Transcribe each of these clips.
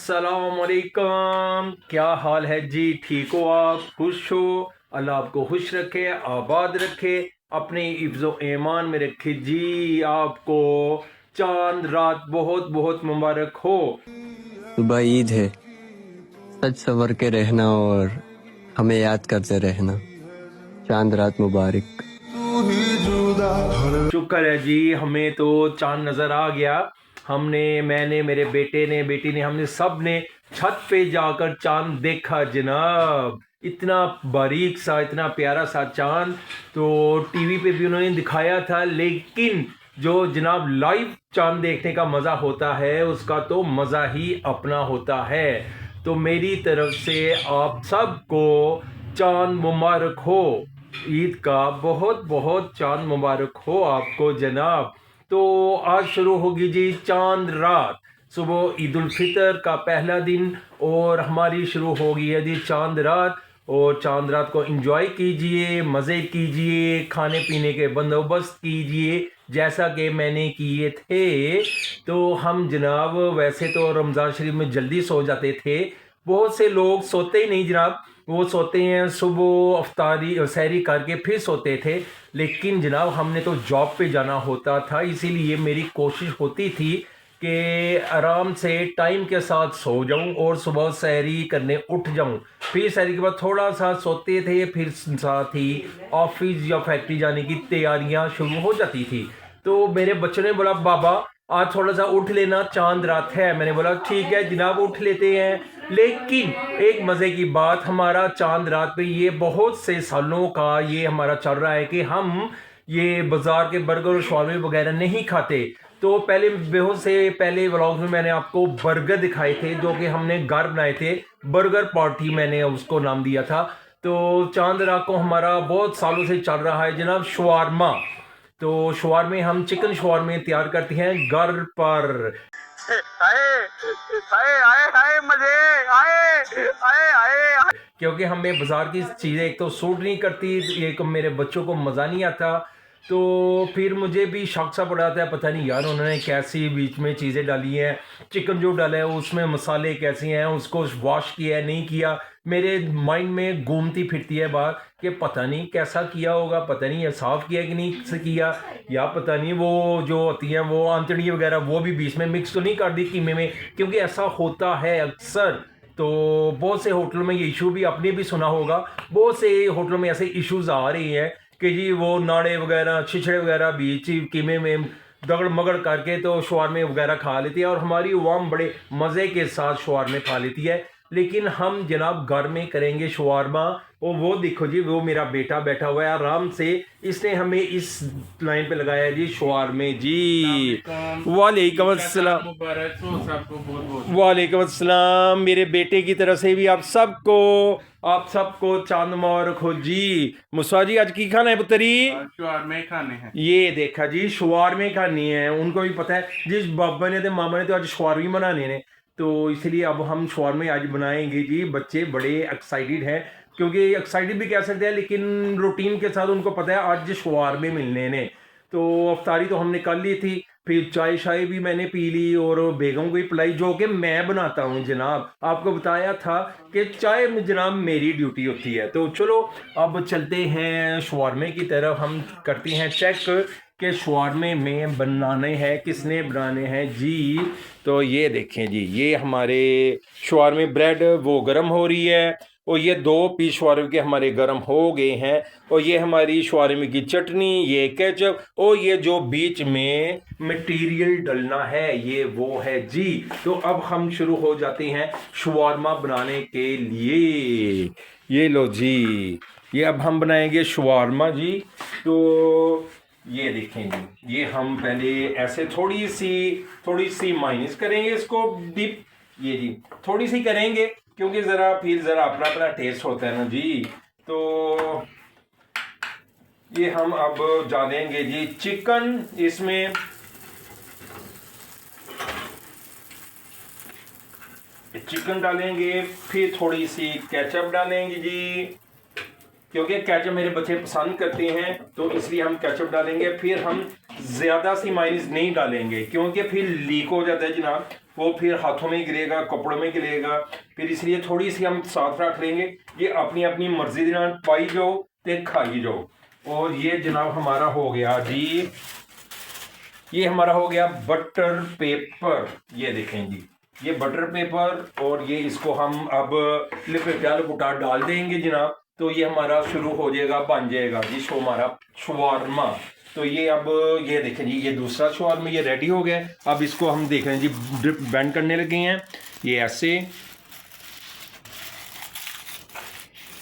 अस्सलाम वालेकुम। क्या हाल है जी? ठीक हो आप? खुश हो? अल्लाह आपको खुश रखे, आबाद रखे, अपने हिफ्ज़ो ईमान में रखे जी। आपको चांद रात बहुत बहुत मुबारक हो। सुबह ईद है, सच संवर के रहना और हमें याद करते रहना। चांद रात मुबारक। शुक्र है जी, हमें तो चांद नज़र आ गया। मैंने, मेरे बेटे ने, बेटी ने, हमने सब ने छत पे जाकर चांद देखा जनाब। इतना बारीक सा, इतना प्यारा सा चांद तो टीवी पे भी उन्होंने दिखाया था, लेकिन जो जनाब लाइव चांद देखने का मज़ा होता है उसका तो मज़ा ही अपना होता है। तो मेरी तरफ से आप सबको चांद मुबारक हो। ईद का बहुत बहुत चांद मुबारक हो आपको जनाब। तो आज शुरू होगी जी चांद रात। सुबह ईद उल फितर का पहला दिन और हमारी शुरू होगी है जी चांद रात। और चांद रात को एंजॉय कीजिए, मज़े कीजिए, खाने पीने के बंदोबस्त कीजिए जैसा कि मैंने किए थे। तो हम जनाब वैसे तो रमज़ान शरीफ में जल्दी सो जाते थे। बहुत से लोग सोते ही नहीं जनाब, वो सोते हैं सुबह अफ्तारी सहरी करके फिर सोते थे। लेकिन जनाब हमने तो जॉब पे जाना होता था, इसीलिए मेरी कोशिश होती थी कि आराम से टाइम के साथ सो जाऊं और सुबह सहरी करने उठ जाऊं। फिर सहरी के बाद थोड़ा सा सोते थे, फिर साथ ही ऑफिस या फैक्ट्री जाने की तैयारियां शुरू हो जाती थी। तो मेरे बच्चों ने बोला बाबा आज थोड़ा सा उठ लेना, चांद रात है। मैंने बोला ठीक है जनाब उठ लेते हैं। लेकिन एक मज़े की बात, हमारा चांद रात पे ये बहुत से सालों का ये हमारा चल रहा है कि हम ये बाज़ार के बर्गर और शवारमे वगैरह नहीं खाते। तो पहले बहुत से पहले व्लॉग में मैंने आपको बर्गर दिखाए थे जो कि हमने घर बनाए थे। बर्गर पार्टी मैंने उसको नाम दिया था। तो चांद रात को हमारा बहुत सालों से चल रहा है जनाब शवारमा। तो शवारमे हम चिकन शवारमे तैयार करते हैं घर पर। आए आए आए आए मजे आए आए आए। क्योंकि हमें बाजार की चीज़ें एक तो सूट नहीं करती, एक मेरे बच्चों को मज़ा नहीं आता। तो फिर मुझे भी शक सा पड़ा था, पता नहीं यार उन्होंने कैसी बीच में चीज़ें डाली हैं। चिकन जो डाला है उसमें मसाले कैसे हैं, उसको वॉश किया है नहीं किया, मेरे माइंड में घूमती फिरती है बात कि पता नहीं कैसा किया होगा, पता नहीं ये साफ़ किया कि नहीं किया, या पता नहीं वो जो होती हैं वो आंतड़ी वगैरह वो भी बीच में मिक्स तो नहीं कर दी कीमे में, क्योंकि ऐसा होता है अक्सर। तो बहुत से होटलों में ये इशू भी आपने भी सुना होगा, बहुत से होटलों में ऐसे इश्यूज आ रही हैं कि जी वो नाड़े वगैरह छिछड़े वगैरह बीच कीमे में दगड़ मगड़ करके तो शवारमे वगैरह खा लेती है और हमारी अवाम बड़े मज़े के साथ शवारमे खा लेती है। लेकिन हम जनाब घर में करेंगे शवारमा। और वो देखो जी वो मेरा बेटा बैठा हुआ है आराम से, इसने हमें इस लाइन पे लगाया है जी शवारमे जी। वालेकुम अस्सलाम। वालेकुम अस्सलाम। मेरे बेटे की तरफ से भी आप सबको चांद मुबारक हो जी। मुस्वा जी आज की खाना है पुत्री? शवारमे खाने हैं। ये देखा जी शवारमे खानी है, उनको भी पता है जिस बाबा ने तो मामा ने तो आज शवारमे बनाने ने। तो इसलिए अब हम शवारमे आज बनाएंगे जी। बच्चे बड़े एक्साइटेड हैं, क्योंकि एक्साइटेड भी कह सकते हैं लेकिन रूटीन के साथ उनको पता है आज शवारमे मिलने ने। तो अफ्तारी तो हमने कर ली थी, फिर चाय शाय भी मैंने पी ली और बेगम को भी पिलाई, जो कि मैं बनाता हूँ जनाब। आपको बताया था कि चाय में जनाब मेरी ड्यूटी होती है। तो चलो अब चलते हैं शवारमे की तरफ, हम करते हैं चेक के शवारमे में बनाने हैं, किसने बनाने हैं जी। तो ये देखें जी, ये हमारे शवारमे ब्रेड वो गर्म हो रही है और ये 2 पीस शवारमे के हमारे गर्म हो गए हैं। और ये हमारी शवारमे की चटनी, ये केचप और ये जो बीच में मटेरियल डलना है ये वो है जी। तो अब हम शुरू हो जाते हैं शवारमा बनाने के लिए। ये लो जी, ये अब हम बनाएंगे शवारमा जी। तो ये देखें जी, ये हम पहले ऐसे थोड़ी सी माइनस करेंगे इसको डिप। ये जी थोड़ी सी करेंगे क्योंकि फिर ज़रा अपना अपना टेस्ट होता है ना जी। तो ये हम अब डालेंगे जी चिकन, इसमें चिकन डालेंगे, फिर थोड़ी सी केचप डालेंगे जी, क्योंकि केचप मेरे बच्चे पसंद करते हैं तो इसलिए हम केचप डालेंगे। फिर हम ज़्यादा सी माइनस नहीं डालेंगे क्योंकि फिर लीक हो जाता है जनाब, वो फिर हाथों में गिरेगा, कपड़ों में गिरेगा, फिर इसलिए थोड़ी सी हम साथ रख लेंगे। ये अपनी अपनी मर्जी के नाल पाई जाओ ते खाई जाओ। और ये जनाब हमारा हो गया जी, ये हमारा हो गया बटर पेपर। ये देखें जी, ये बटर पेपर, और ये इसको हम अब लिपटा लुपटा डाल देंगे जनाब। तो ये हमारा शुरू हो जाएगा, बन जाएगा जी हमारा शवारमा। तो ये अब ये देखें जी, ये दूसरा शवारमा ये रेडी हो गया। अब इसको हम देख रहे हैं जी, बैंड करने लगे हैं ये ऐसे।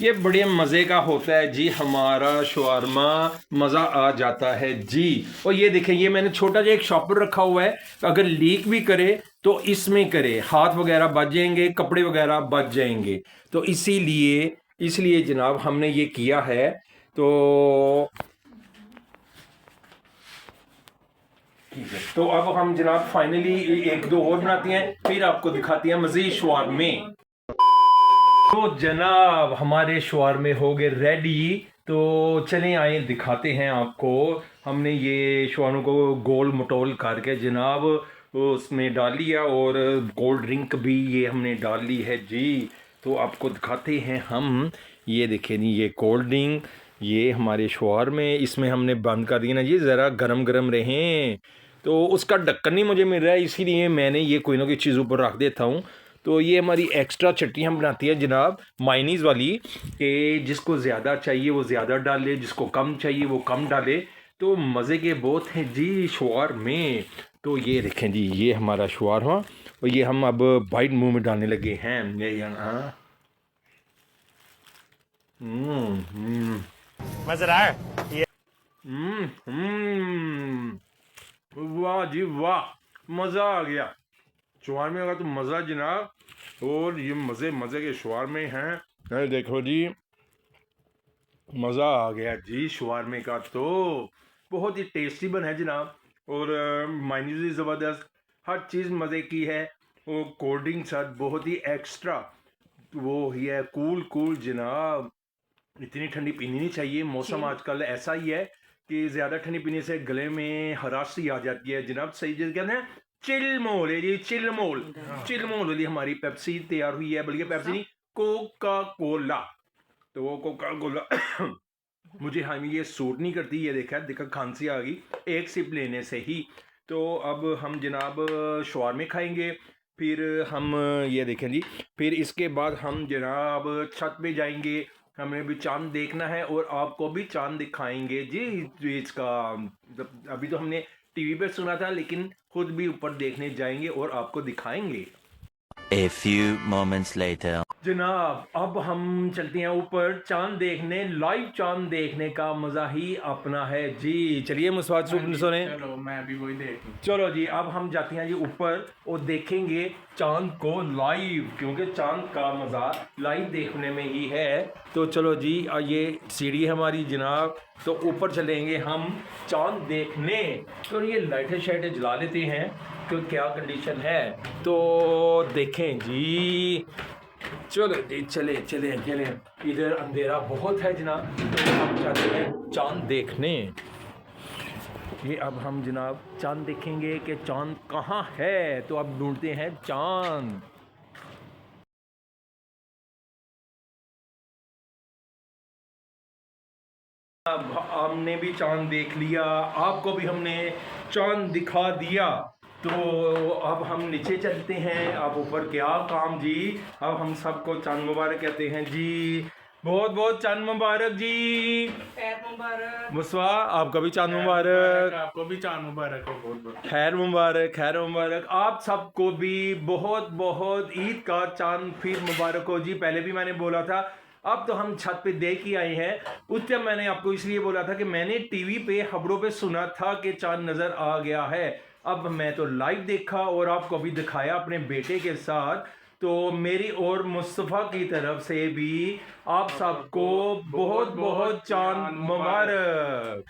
ये बड़े मज़े का होता है जी हमारा शवारमा, मज़ा आ जाता है जी। और ये देखें, ये मैंने छोटा सा एक शॉपर रखा हुआ है, अगर लीक भी करे तो इसमें करे, हाथ वगैरह बच जाएंगे, कपड़े वगैरह बच जाएंगे। तो इसलिए जनाब हमने ये किया है। तो ठीक है, तो अब हम जनाब फाइनली एक दो और बनाते हैं, फिर आपको दिखाते हैं मज़ीद शवारमे। तो जनाब हमारे शवारमे हो गए रेडी। तो चलें आए दिखाते हैं आपको। हमने ये शवारों को गोल मटोल करके जनाब उसमें डाल लिया, और कोल्ड ड्रिंक भी ये हमने डाल ली है जी। तो आपको दिखाते हैं हम। ये देखें जी, ये कोल्ड ड्रिंक, ये हमारे शवारमे, इसमें हमने बंद कर दिया ना जी, ज़रा गरम गरम रहें। तो उसका ढक्कन नहीं मुझे मिल रहा है, इसीलिए मैंने ये कोई ना कोई चीज़ ऊपर रख देता हूँ। तो ये हमारी एक्स्ट्रा चटनी हम बनाती है जनाब, मायनीज़ वाली, कि जिसको ज़्यादा चाहिए वो ज़्यादा डाले, जिसको कम चाहिए वो कम डाले। तो मज़े के बहुत हैं जी शवारमे। तो ये देखें जी, ये हमारा शवारमा, और ये हम अब बाइट मुंह में डालने लगे हैं। ये यहाँ मजा आ रहा है। वाह जी वाह, मज़ा आ गया। शवारमे का तो मज़ा जनाब। और ये मज़े के शवारमे हैं। अरे देखो जी, मज़ा आ गया जी शवारमे का। तो बहुत ही टेस्टी बना है जनाब, और मायनीज़ भी ज़बरदस्त, हर चीज़ मज़े की है। और कोल्ड ड्रिंक साथ बहुत ही एक्स्ट्रा वो ही है, कूल जनाब। इतनी ठंडी पीनी नहीं चाहिए, मौसम आजकल ऐसा ही है कि ज़्यादा ठंडी पीने से गले में हरास सी आ जाती है जनाब। सही जगह कहते हैं चिलमोल है जी, चिलमोल वाली हमारी पेप्सी तैयार हुई है, बल्कि पेप्सी नहीं, कोका कोला। तो वो कोका कोला मुझे हमें ये सूट नहीं करती। ये देखा खांसी आ गई एक सिप लेने से ही। तो अब हम जनाब शवारमे खाएंगे, फिर हम ये देखें जी, फिर इसके बाद हम जनाब छत पे जाएंगे। हमें भी चांद देखना है और आपको भी चांद दिखाएंगे जी। इसका अभी तो हमने टीवी पे सुना था, लेकिन खुद भी ऊपर देखने जाएंगे और आपको दिखाएंगे। A few moments later. जनाब अब हम चलते हैं ऊपर चांद देखने। लाइव चांद देखने का मजा ही अपना है जी। चलिए मुस्वाद सुने। चलो मैं भी वही देख लूं। चलो जी, अब हम जाते हैं जी ऊपर और देखेंगे चांद को लाइव, क्योंकि चांद का मज़ा लाइव देखने में ही है। तो चलो जी, ये सीढ़ी है हमारी जनाब। तो ऊपर चलेंगे हम चांद देखने। तो ये लाइटें शाइटें जला लेते हैं, तो क्या कंडीशन है तो देखें जी। चलो जी, चले। इधर अंधेरा बहुत है जनाब, तो हम जाते हैं चांद देखने। ये अब हम जनाब चांद देखेंगे कि चांद कहाँ है। तो अब ढूंढते हैं चांद। अब हमने भी चांद देख लिया, आपको भी हमने चांद दिखा दिया। तो अब हम नीचे चलते हैं। अब ऊपर क्या काम जी। अब हम सबको चांद मुबारक कहते हैं जी। बहुत बहुत चांद मुबारक जी। मुबारक मुस्वा, आपका भी चांद मुबारक। आपको भी चांद मुबारक हो। बहुत बहुत खैर मुबारक आप सबको भी बहुत बहुत ईद का चांद फिर मुबारक हो जी। पहले भी मैंने बोला था, अब तो हम छत पे देख ही आए हैं। उस टाइम मैंने आपको इसलिए बोला था कि मैंने टीवी पे खबरों पे सुना था कि चांद नज़र आ गया है। अब मैं तो लाइव देखा और आपको भी दिखाया अपने बेटे के साथ। तो मेरी और मुस्तफ़ा की तरफ से भी आप सबको बहुत बहुत चांद मुबारक।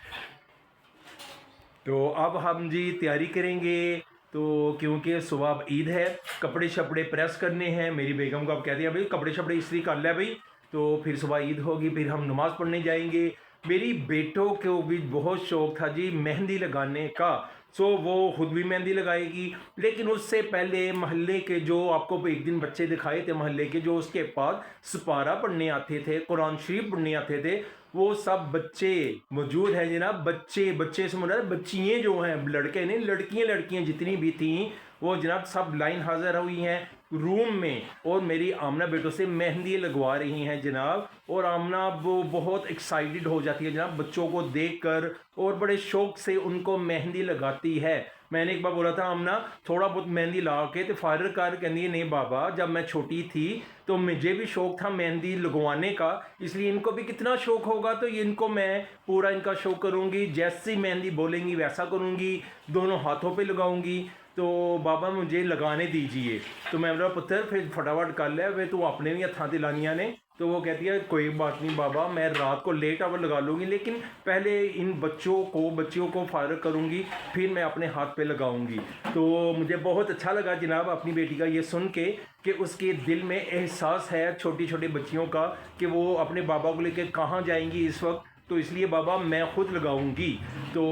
तो अब हम जी तैयारी करेंगे, तो क्योंकि सुबह अब ईद है, कपड़े शपड़े प्रेस करने हैं। मेरी बेगम को अब कहते हैं भाई कपड़े शपड़े इस्त्री कर ले भाई, तो फिर सुबह ईद होगी, फिर हम नमाज़ पढ़ने जाएंगे। मेरी बेटों को भी बहुत शौक़ था जी मेहंदी लगाने का। सो वो खुद भी मेहंदी लगाएगी। लेकिन उससे पहले मोहल्ले के जो आपको एक दिन बच्चे दिखाए थे मोहल्ले के, जो उसके पास सपारा पढ़ने आते थे, कुरान शरीफ पढ़ने आते थे, वो सब बच्चे मौजूद हैं जनाब। बच्चे से मुराद बच्चियाँ जो हैं, लड़के नहीं, लड़कियाँ जितनी भी थीं वो जनाब सब लाइन हाजिर हुई हैं रूम में, और मेरी आमना बेटों से मेहंदी लगवा रही हैं जनाब। और आमना वो बहुत एक्साइटेड हो जाती है जनाब बच्चों को देखकर, और बड़े शौक से उनको मेहंदी लगाती है। मैंने एक बार बोला था आमना थोड़ा बहुत मेहंदी ला के तो फायर कर, कहती है नहीं बाबा, जब मैं छोटी थी तो मुझे भी शौक था मेहंदी लगवाने का, इसलिए इनको भी कितना शौक होगा, तो इनको मैं पूरा इनका शौक करूँगी, जैसी मेहंदी बोलेंगी वैसा करूँगी, दोनों हाथों पे लगाऊंगी। तो बाबा मुझे लगाने दीजिए। तो मैं बोला पुत्र फिर फटाफट कर लिया वे, तो अपने भी हथा दिलानिया ने। तो वो कहती है कोई बात नहीं बाबा, मैं रात को लेट आवर लगा लूँगी, लेकिन पहले इन बच्चियों को फारग करूँगी, फिर मैं अपने हाथ पे लगाऊँगी। तो मुझे बहुत अच्छा लगा जनाब अपनी बेटी का ये सुन के कि उसके दिल में एहसास है छोटी छोटी बच्चियों का कि वो अपने बाबा को लेकर कहाँ जाएंगी इस वक्त, तो इसलिए बाबा मैं ख़ुद लगाऊंगी। तो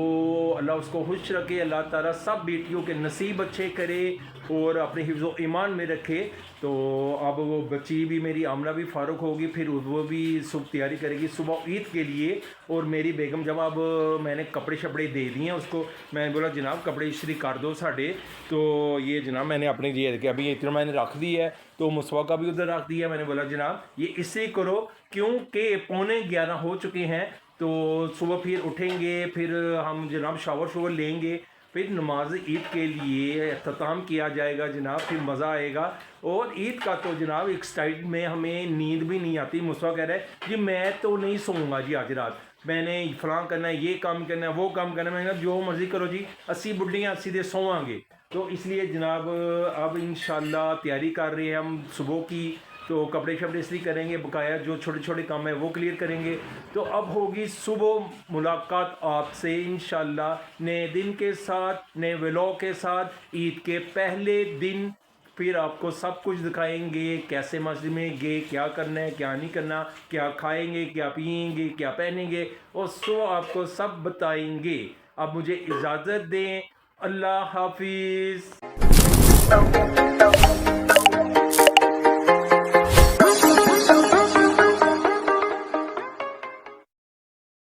अल्लाह उसको खुश रखे, अल्लाह ताला सब बेटियों के नसीब अच्छे करे और अपने हिफ्ज़ व ईमान में रखे। तो अब वो बच्ची भी मेरी आमना भी फ़ारुक होगी, फिर वो भी सुबह तैयारी करेगी सुबह ईद के लिए। और मेरी बेगम जब अब मैंने कपड़े शपड़े दे दिए हैं उसको, मैंने बोला जनाब कपड़े इस्त्री कर दो साढ़े, तो ये जनाब मैंने अपने ये कि अभी इतना मैंने रख दी है, तो मुसवा का भी उधर रख दिया। मैंने बोला जनाब ये इससे करो क्योंकि 11:15 हो चुके हैं, तो सुबह फिर उठेंगे, फिर हम जनाब शावर लेंगे, फिर नमाज ईद के लिए अख्ताम किया जाएगा जनाब, फिर मज़ा आएगा। और ईद का तो जनाब एक साइड में हमें नींद भी नहीं आती। मुसवा कह रहा है जी मैं तो नहीं सोऊंगा जी आज रात, मैंने फलां करना है, ये काम करना है, वो काम करना है। मैंने कहा जो मर्ज़ी करो जी, 80 बुढ़ियाँ सीधे सोवांगे। तो इसलिए जनाब अब इंशाल्लाह तैयारी कर रहे हैं हम सुबह की, तो कपड़े शपड़े इस्त्री करेंगे, बकाया जो छोटे छोटे काम है वो क्लियर करेंगे। तो अब होगी सुबह मुलाकात आपसे इंशाल्लाह नए दिन के साथ, नए व्लॉग के साथ, ईद के पहले दिन। फिर आपको सब कुछ दिखाएंगे, कैसे मस्जिद में गए, क्या करना है क्या नहीं करना, क्या खाएंगे क्या पिएंगे क्या पहनेंगे, और सो आपको सब बताएंगे। अब मुझे इजाज़त दें, अल्लाह हाफिज़।